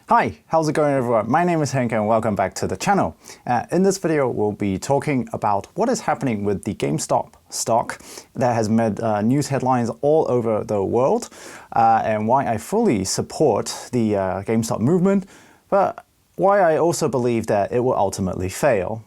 Hi, how's it going everyone? My name is Henk and welcome back to the channel. In this video, we'll be talking about what is happening with the Gamestop stock that has made news headlines all over the world and why I fully support the Gamestop movement, but why I also believe that it will ultimately fail.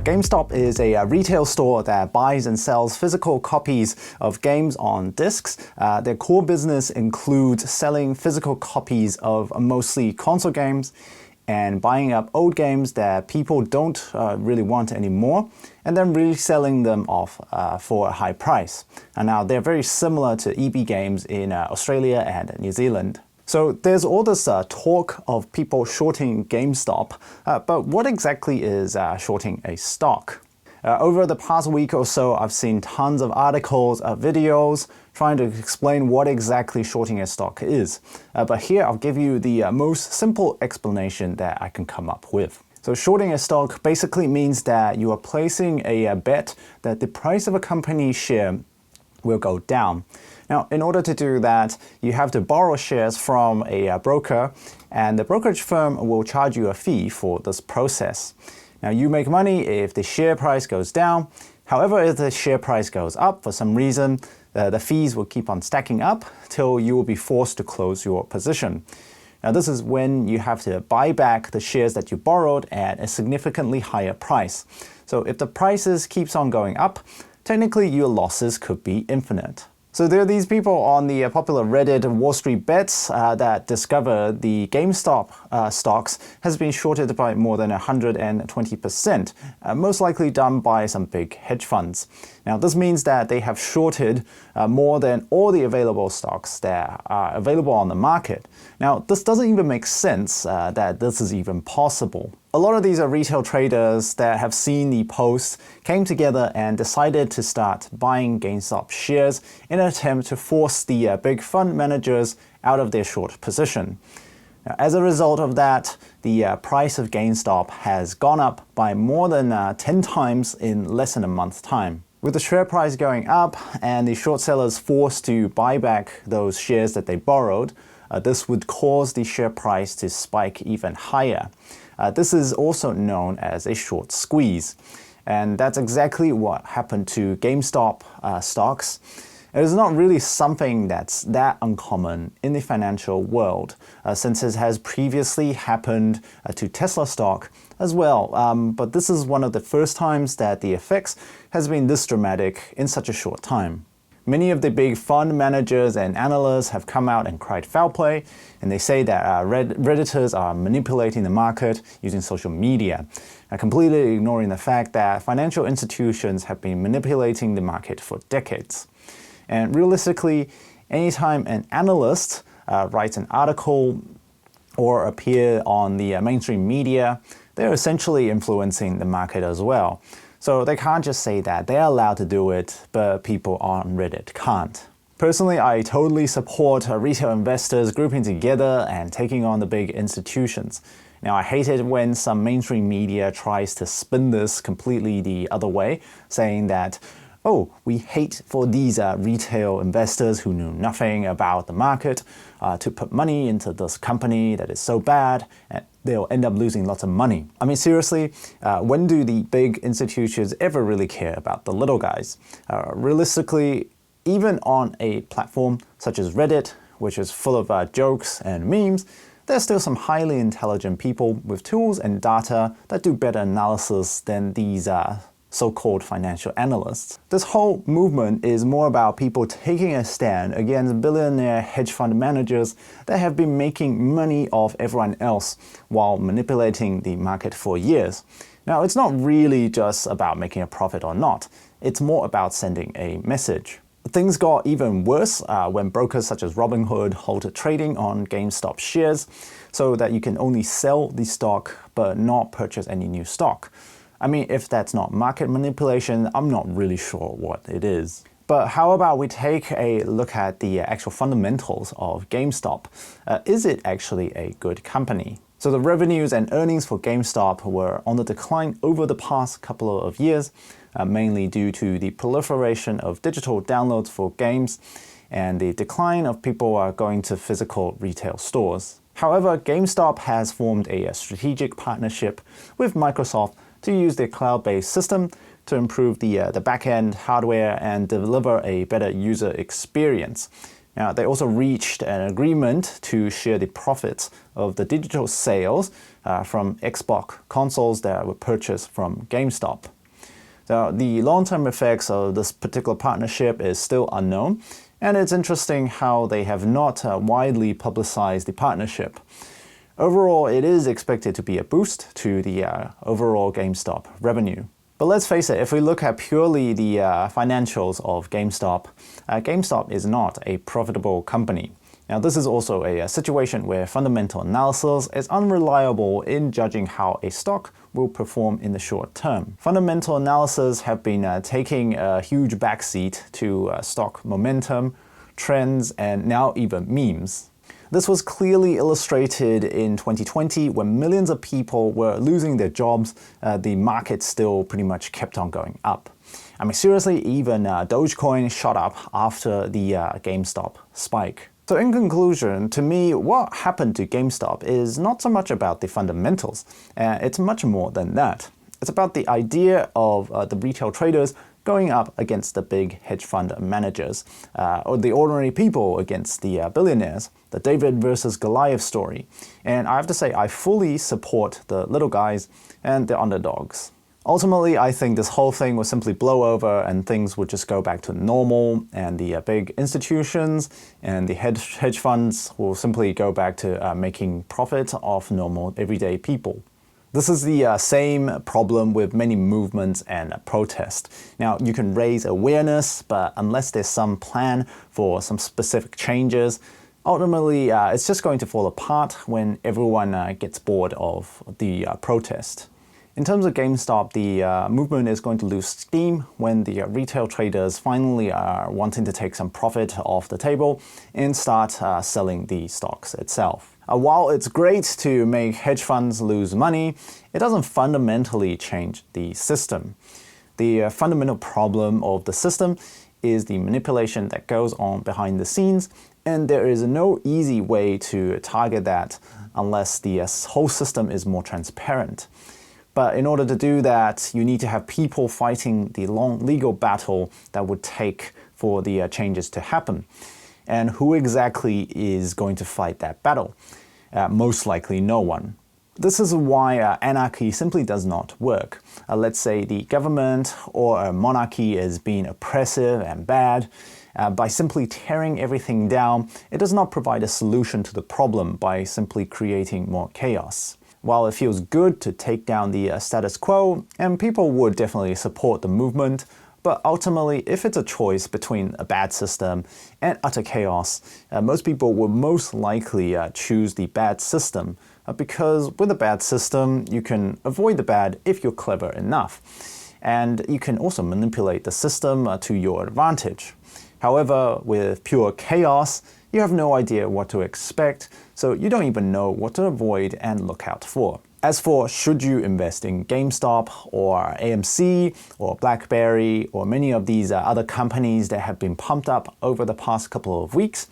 Gamestop is a retail store that buys and sells physical copies of games on discs. Their core business includes selling physical copies of mostly console games and buying up old games that people don't really want anymore and then reselling them off for a high price. And now they're very similar to EB Games in Australia and New Zealand. So there's all this talk of people shorting GameStop, but what exactly is shorting a stock? Over the past week or so, I've seen tons of articles, videos, trying to explain what exactly shorting a stock is. But here I'll give you the most simple explanation that I can come up with. So shorting a stock basically means that you are placing a bet that the price of a company's share will go down. Now, in order to do that, you have to borrow shares from a broker, and the brokerage firm will charge you a fee for this process. Now, you make money if the share price goes down. However, if the share price goes up for some reason, the fees will keep on stacking up till you will be forced to close your position. Now, this is when you have to buy back the shares that you borrowed at a significantly higher price. So if the prices keeps on going up, technically your losses could be infinite. So there are these people on the popular Reddit Wallstreetbets that discover the GameStop stocks has been shorted by more than 120%, most likely done by some big hedge funds. Now this means that they have shorted more than all the available stocks that are available on the market. Now this doesn't even make sense that this is even possible. A lot of these retail traders that have seen the posts came together and decided to start buying GameStop shares in an attempt to force the big fund managers out of their short position. Now, as a result of that, the price of GameStop has gone up by more than 10 times in less than a month's time. With the share price going up and the short sellers forced to buy back those shares that they borrowed, this would cause the share price to spike even higher. This is also known as a short squeeze. And that's exactly what happened to GameStop stocks. It is not really something that's that uncommon in the financial world, since it has previously happened to Tesla stock as well. But this is one of the first times that the effects has been this dramatic in such a short time. Many of the big fund managers and analysts have come out and cried foul play, and they say that Redditors are manipulating the market using social media, completely ignoring the fact that financial institutions have been manipulating the market for decades. And realistically, anytime an analyst writes an article or appear on the mainstream media, they're essentially influencing the market as well. So they can't just say that they're allowed to do it, but people on Reddit can't. Personally, I totally support retail investors grouping together and taking on the big institutions. Now, I hate it when some mainstream media tries to spin this completely the other way, saying that, oh, we hate for these retail investors who knew nothing about the market to put money into this company that is so bad, and they'll end up losing lots of money. I mean, seriously, when do the big institutions ever really care about the little guys? Realistically, even on a platform such as Reddit, which is full of jokes and memes, there's still some highly intelligent people with tools and data that do better analysis than these so-called financial analysts. This whole movement is more about people taking a stand against billionaire hedge fund managers that have been making money off everyone else while manipulating the market for years. Now, it's not really just about making a profit or not. It's more about sending a message. Things got even worse when brokers such as Robinhood halted trading on GameStop shares so that you can only sell the stock but not purchase any new stock. I mean, if that's not market manipulation, I'm not really sure what it is. But how about we take a look at the actual fundamentals of GameStop? Is it actually a good company? So the revenues and earnings for GameStop were on the decline over the past couple of years, mainly due to the proliferation of digital downloads for games and the decline of people going to physical retail stores. However, GameStop has formed a strategic partnership with Microsoft to use their cloud-based system to improve the back-end hardware and deliver a better user experience. Now, they also reached an agreement to share the profits of the digital sales from Xbox consoles that were purchased from GameStop. Now, the long-term effects of this particular partnership is still unknown, and it's interesting how they have not widely publicized the partnership. Overall, it is expected to be a boost to the overall GameStop revenue. But let's face it, if we look at purely the financials of GameStop, GameStop is not a profitable company. Now, this is also a situation where fundamental analysis is unreliable in judging how a stock will perform in the short term. Fundamental analysis have been taking a huge backseat to stock momentum, trends, and now even memes. This was clearly illustrated in 2020 when millions of people were losing their jobs. The market still pretty much kept on going up. I mean, seriously, even Dogecoin shot up after the GameStop spike. So in conclusion, to me, what happened to GameStop is not so much about the fundamentals. It's much more than that. It's about the idea of the retail traders going up against the big hedge fund managers, or the ordinary people against the billionaires, the David versus Goliath story. And I have to say, I fully support the little guys and the underdogs. Ultimately, I think this whole thing will simply blow over and things will just go back to normal, and the big institutions and the hedge funds will simply go back to making profit off normal everyday people. This is the same problem with many movements and protests. Now, you can raise awareness, but unless there's some plan for some specific changes, ultimately it's just going to fall apart when everyone gets bored of the protest. In terms of GameStop, the movement is going to lose steam when the retail traders finally are wanting to take some profit off the table and start selling the stocks itself. While it's great to make hedge funds lose money, it doesn't fundamentally change the system. The fundamental problem of the system is the manipulation that goes on behind the scenes, and there is no easy way to target that unless the whole system is more transparent. But in order to do that, you need to have people fighting the long legal battle that would take for the changes to happen. And who exactly is going to fight that battle? Most likely no one. This is why anarchy simply does not work. Let's say the government or a monarchy is being oppressive and bad. By simply tearing everything down, it does not provide a solution to the problem by simply creating more chaos. While it feels good to take down the status quo, and people would definitely support the movement, but ultimately, if it's a choice between a bad system and utter chaos, most people will most likely choose the bad system, because with a bad system, you can avoid the bad if you're clever enough. And you can also manipulate the system to your advantage. However, with pure chaos, you have no idea what to expect, so you don't even know what to avoid and look out for. As for should you invest in GameStop or AMC or BlackBerry or many of these other companies that have been pumped up over the past couple of weeks,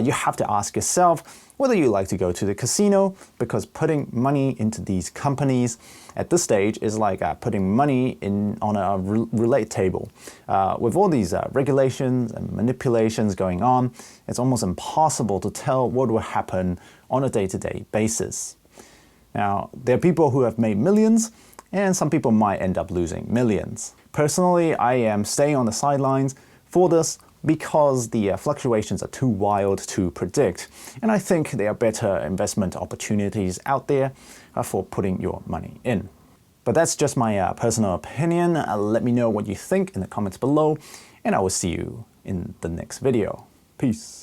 you have to ask yourself whether you like to go to the casino, because putting money into these companies at this stage is like putting money on a roulette table. With all these regulations and manipulations going on, it's almost impossible to tell what will happen on a day-to-day basis. Now, there are people who have made millions, and some people might end up losing millions. Personally, I am staying on the sidelines for this because the fluctuations are too wild to predict, and I think there are better investment opportunities out there for putting your money in. But that's just my personal opinion. Let me know what you think in the comments below, and I will see you in the next video. Peace.